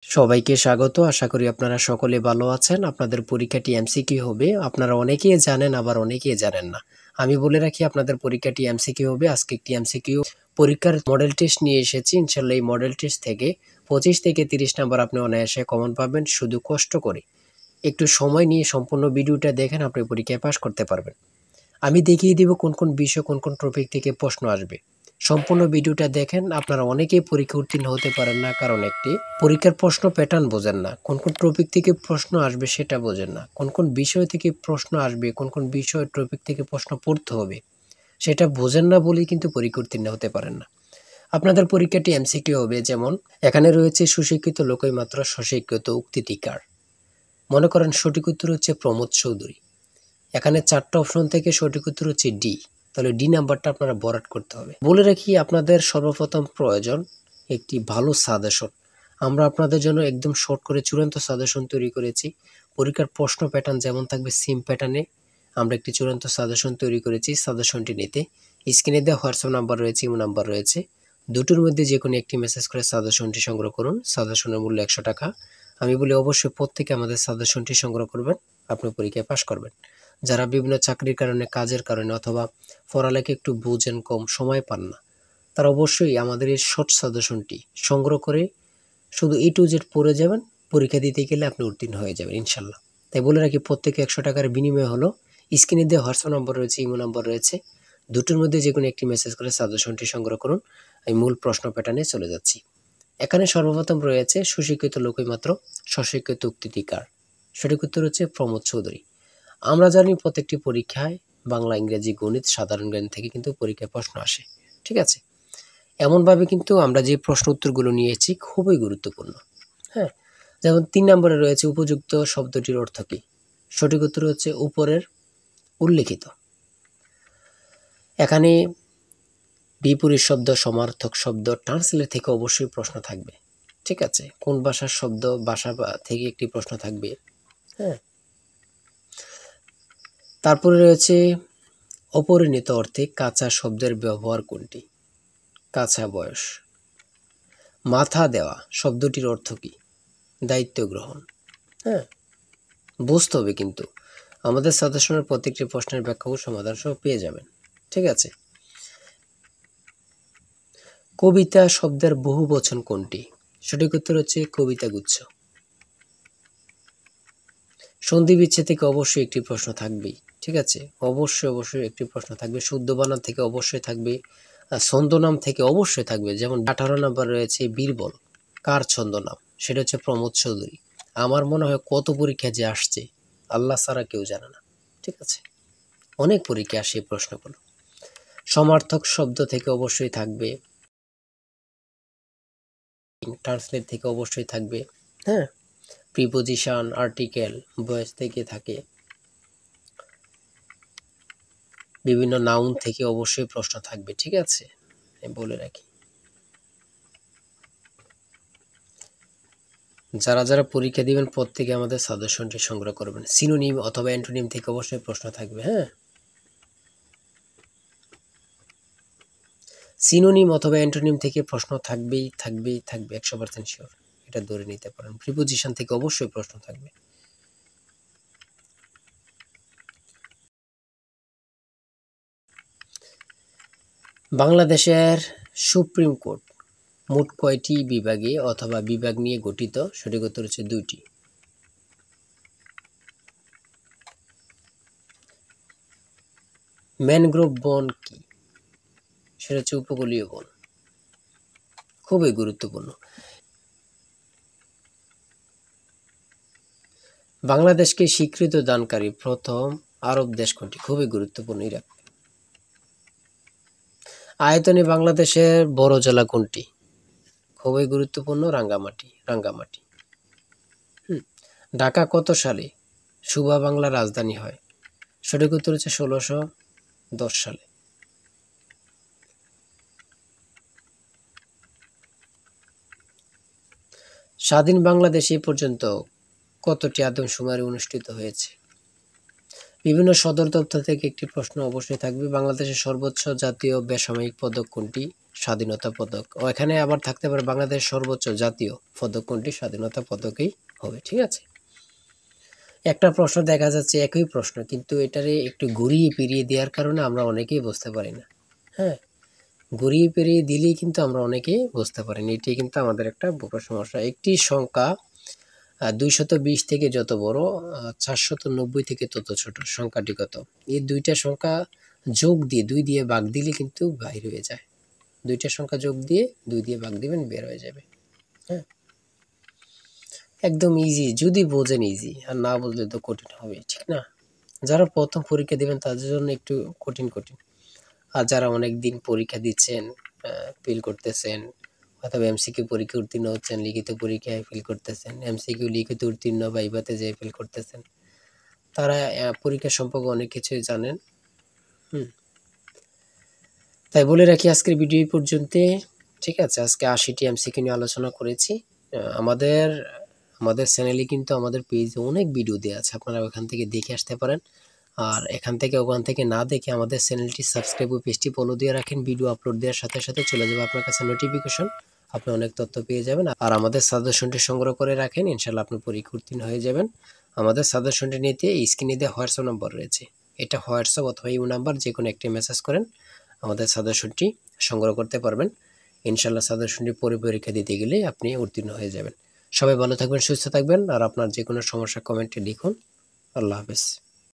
সবাইকে স্বাগত। আশা করি আপনারা সকলে ভালো আছেন। আপনাদের পরীক্ষাটি এমসিকিউ হবে। আপনারা অনেকেই জানেন, আবার অনেকেই জানেন না। আমি বলে রাখি আপনাদের পরীক্ষাটি এমসিকিউ হবে। আজকে একটি এমসিকিউ পরীক্ষার মডেল টেস্ট নিয়ে এসেছি। ইনশাআল্লাহ এই মডেল টেস্ট থেকে 25 থেকে 30 নাম্বার আপনি অনায়াসে কমন পাবেন। শুধু কষ্ট করে একটু সময় নিয়ে সম্পূর্ণ ভিডিওটা দেখেন, আপনি পরীক্ষায় পাস করতে পারবেন। আমি দেখিয়ে দিব কোন কোন বিষয়, কোন কোন টপিক থেকে প্রশ্ন আসবে। সম্পূর্ণ ভিডিওটা দেখেন। আপনারা অনেকেই পরীক্ষা উত্তীর্ণ হতে পারেন না, কারণ একটি পরীক্ষার প্রশ্ন প্যাটার্ন বোঝেন না, কোন কোন টপিক থেকে প্রশ্ন আসবে সেটা বোঝেন না, কোন কোন বিষয় থেকে প্রশ্ন আসবে, কোন কোন বিষয় টপিক থেকে প্রশ্ন পড়তে হবে সেটা বোঝেন না বলেই কিন্তু পরীক্ষা উত্তীর্ণ হতে পারেন না। আপনাদের পরীক্ষাটি এমসিকিউ হবে, যেমন এখানে রয়েছে সুশিক্ষিত লোকই মাত্র স্বশিক্ষিত উক্তিটি কার। মনে করেন সঠিক উত্তর হচ্ছে প্রমোদ চৌধুরী। এখানে 4টা অপশন থেকে সঠিক উত্তর হচ্ছে ডি। তাহলে ডি নাম্বারটা আপনারা ভরাট করতে হবে। বলে রাখি আপনাদের সর্বপ্রথম প্রয়োজন একটি ভালো সাজেশন। আমরা আপনাদের জন্য একদম শর্ট করে চূড়ান্ত সাজেশন তৈরি করেছি। পরীক্ষার প্রশ্ন প্যাটার্ন যেমন থাকবে সেম প্যাটার্নে আমরা একটি চূড়ান্ত সাজেশন তৈরি করেছি। সাজেশনটি নিতে স্ক্রিনে দেওয়া হোয়াটসঅ্যাপ নাম্বার রয়েছে, ইমো নাম্বার রয়েছে। দুটোর মধ্যে যে কোনো একটি মেসেজ করে সাজেশনটি সংগ্রহ করুন। সাজেশনের মূল্য 100 টাকা। আমি বলি অবশ্যই প্রত্যেকে আমাদের সাজেশনটি সংগ্রহ করবেন, আপনি পরীক্ষায় পাশ করবেন। যারা বিভিন্ন চাকরির কারণে, কাজের কারণে অথবা পড়ালেখা একটু বুঝেন, কম সময় পান না, তারা অবশ্যই আমাদের এই শর্ট সাজেশনটি সংগ্রহ করে শুধু A to Z পড়ে যাবেন। পরীক্ষা দিতে গেলে আপনি উত্তীর্ণ হয়ে যাবেন ইনশাল্লাহ। তাই বলে রাখি প্রত্যেকে 100 টাকার বিনিময় হলো। স্ক্রিনে দেওয়া হোয়াটসঅ্যাপ নম্বর রয়েছে, ইমো নম্বর রয়েছে। দুটোর মধ্যে যে কোনো একটি মেসেজ করে সাজেশনটি সংগ্রহ করুন। আমি মূল প্রশ্ন প্যাটার্নে চলে যাচ্ছি। এখানে সর্বপ্রথম রয়েছে সুশিক্ষিত লোকই মাত্র স্বশিক্ষিত উক্তিটি কার। সঠিক উত্তর হচ্ছে প্রমোদ চৌধুরী। আমরা জানি প্রত্যেকটি পরীক্ষায় বাংলা, ইংরেজি, গণিত, সাধারণ জ্ঞান থেকে কিন্তু পরীক্ষায় প্রশ্ন আসে। ঠিক আছে, এমনভাবে কিন্তু আমরা যে প্রশ্ন উত্তরগুলো নিয়েছি খুবই গুরুত্বপূর্ণ। হ্যাঁ, যেমন 3 নম্বরে রয়েছে উপযুক্ত শব্দটির অর্থ কী। সঠিক উত্তর হচ্ছে উপরের উল্লেখিত। এখানে বিপরীত শব্দ, সমার্থক শব্দ, ট্রান্সলেট থেকে অবশ্যই প্রশ্ন থাকবে। ঠিক আছে, কোন ভাষার শব্দ, ভাষা থেকে একটি প্রশ্ন থাকবে। হ্যাঁ, তারপরে রয়েছে অপরিণত অর্থে কাঁচা শব্দের ব্যবহার কোনটি। কাঁচা বয়স। মাথা দেওয়া শব্দটির অর্থ কী। দায়িত্ব গ্রহণ। হ্যাঁ, বুঝতে হবে কিন্তু আমাদের সাজেশনের প্রত্যেকটি প্রশ্নের ব্যাখ্যা ও সমাধান সহ পেয়ে যাবেন। ঠিক আছে, কবিতা শব্দের বহু বচন কোনটি। সঠিক উত্তর হচ্ছে কবিতা গুচ্ছ। সন্ধি বিচ্ছেদ থেকে অবশ্যই একটি প্রশ্ন থাকবেই। ঠিক আছে, অবশ্যই একটি প্রশ্ন থাকবে। শুদ্ধ বানান থেকে অবশ্যই থাকবে। ছন্দনাম থেকে অবশ্যই থাকবে। যেমন 18 নাম্বার রয়েছে বীরবল, কার ছন্দনাম। সেটা হচ্ছে প্রমোদ চৌধুরী। আমার মনে হয় কত পরীক্ষা যে আসছে আল্লাহ ছাড়া কেউ জানে না। ঠিক আছে, অনেক পরীক্ষা আসে এই প্রশ্নগুলো। সমার্থক শব্দ থেকে অবশ্যই থাকবে। ট্রান্সলেট থেকে অবশ্যই থাকবে। হ্যাঁ, প্রিপোজিশন, আর্টিকেল, ভয়েস থেকে থাকে। বিভিন্ন নাউন থেকে অবশ্যই প্রশ্ন থাকবে। ঠিক আছে, আমি বলে রাখি যারা যারা পরীক্ষা দিবেন প্রত্যেকে আমাদের সাজেশনটি সংগ্রহ করবেন। সিনোনিম অথবা অ্যান্টোনিম থেকে অবশ্যই প্রশ্ন থাকবে। হ্যাঁ, সিনোনিম অথবা অ্যান্টোনিম থেকে প্রশ্ন থাকবে 100% শিওর, এটা ধরে নিতে পারেন। প্রিপোজিশন থেকে অবশ্যই প্রশ্ন থাকবে। বাংলাদেশের সুপ্রিম কোর্ট মোট কয়টি বিভাগে অথবা বিভাগ নিয়ে গঠিত। সঠিক উত্তর হচ্ছে 2টি। ম্যানগ্রোভ বন কি। সেটা হচ্ছে উপকূলীয় বন। খুবই গুরুত্বপূর্ণ। বাংলাদেশকে স্বীকৃত দানকারী প্রথম আরব দেশ কোনটি। খুবই গুরুত্বপূর্ণ, ইরাক। আয়তনে বাংলাদেশের বড় জেলা কোনটি। খুবই গুরুত্বপূর্ণ, রাঙ্গামাটি। ঢাকা কত সালে সুবা বাংলার রাজধানী হয়। সঠিক উত্তর হচ্ছে 1610 সালে। স্বাধীন বাংলাদেশ এ পর্যন্ত কতটি আদমশুমারি অনুষ্ঠিত হয়েছে। বিভিন্ন সদর দপ্তর থেকে একটি প্রশ্ন অবশ্যই থাকবে। বাংলাদেশের সর্বোচ্চ জাতীয় বেসামরিক পদক কোনটি? স্বাধীনতা পদক। ও এখানে আবার থাকতে পারে বাংলাদেশের সর্বোচ্চ জাতীয় পদক কোনটি? স্বাধীনতা পদকই হবে। ঠিক আছে, একটা প্রশ্ন দেখা যাচ্ছে একই প্রশ্ন, কিন্তু এটারে একটু ঘুরিয়ে ফিরিয়ে দেওয়ার কারণে আমরা অনেকেই বুঝতে পারি না। হ্যাঁ, ঘুরিয়ে ফিরিয়ে দিলেই কিন্তু আমরা অনেকেই বুঝতে পারি না। এটি কিন্তু আমাদের একটা বড় সমস্যা। একটি সংখ্যা 220 থেকে যত বড়, 490 থেকে তত ছোট, সংখ্যাটি কত? এই দুইটা সংখ্যা যোগ দিয়ে 2 দিয়ে ভাগ দিলে কিন্তু বাইর হয়ে যায়। দুইটা সংখ্যা যোগ দিয়ে 2 দিয়ে ভাগ দিবেন, বের হয়ে যাবে। হ্যাঁ, একদম ইজি, যদি বোঝেন ইজি, আর না বুঝলে তো কঠিন হবে, ঠিক না? যারা প্রথম পরীক্ষা দিবেন তাদের জন্য একটু কঠিন কঠিন, আর যারা অনেক দিন পরীক্ষা দিচ্ছেন, ফিল করতেছেন, অথবা এমসিকিউ পরীক্ষা উত্তীর্ণ হচ্ছেন, লিখিত পরীক্ষায় ফিল করতেছেন, এমসিকিউ লিখিত উত্তীর্ণ ভাইভাতে যেয়ে ফিল করতেছেন, তারা পরীক্ষা সম্পর্কে অনেক কিছুই জানেন। তাই বলে রাখি আজকের ভিডিও এই পর্যন্ত। ঠিক আছে, আজকে 80টি এমসিকিউ নিয়ে আলোচনা করেছি। আমাদের আমাদের চ্যানেলে কিন্তু আমাদের পেজে অনেক ভিডিও দেওয়া আছে, আপনারা ওখান থেকে দেখে আসতে পারেন। আর এখান থেকে ওখান থেকে না দেখে আমাদের চ্যানেলটি সাবস্ক্রাইব ও পেজটি ফলো দিয়ে রাখেন। ভিডিও আপলোড দেওয়ার সাথে সাথে চলে যাবে আপনার কাছে নোটিফিকেশন, আপনি অনেক তথ্য পেয়ে যাবেন। আর আমাদের সাজেশনটি সংগ্রহ করে রাখেন, ইনশাল্লাহ আপনি পরীক্ষা উত্তীর্ণ হয়ে যাবেন। আমাদের সাজেশনটি নিতে স্ক্রিনে দেওয়া হোয়াটসঅ্যাপ নাম্বার রয়েছে, এটা হোয়াটসঅ্যাপ অথবা ইউ নাম্বার যে কোনো একটি মেসেজ করেন, আমাদের সাজেশনটি সংগ্রহ করতে পারবেন। ইনশাল্লাহ সাজেশনটি পরীক্ষা দিতে গেলে আপনি উত্তীর্ণ হয়ে যাবেন। সবাই ভালো থাকবেন, সুস্থ থাকবেন, আর আপনার যে কোনো সমস্যা কমেন্টে লিখুন। আল্লাহ হাফেজ।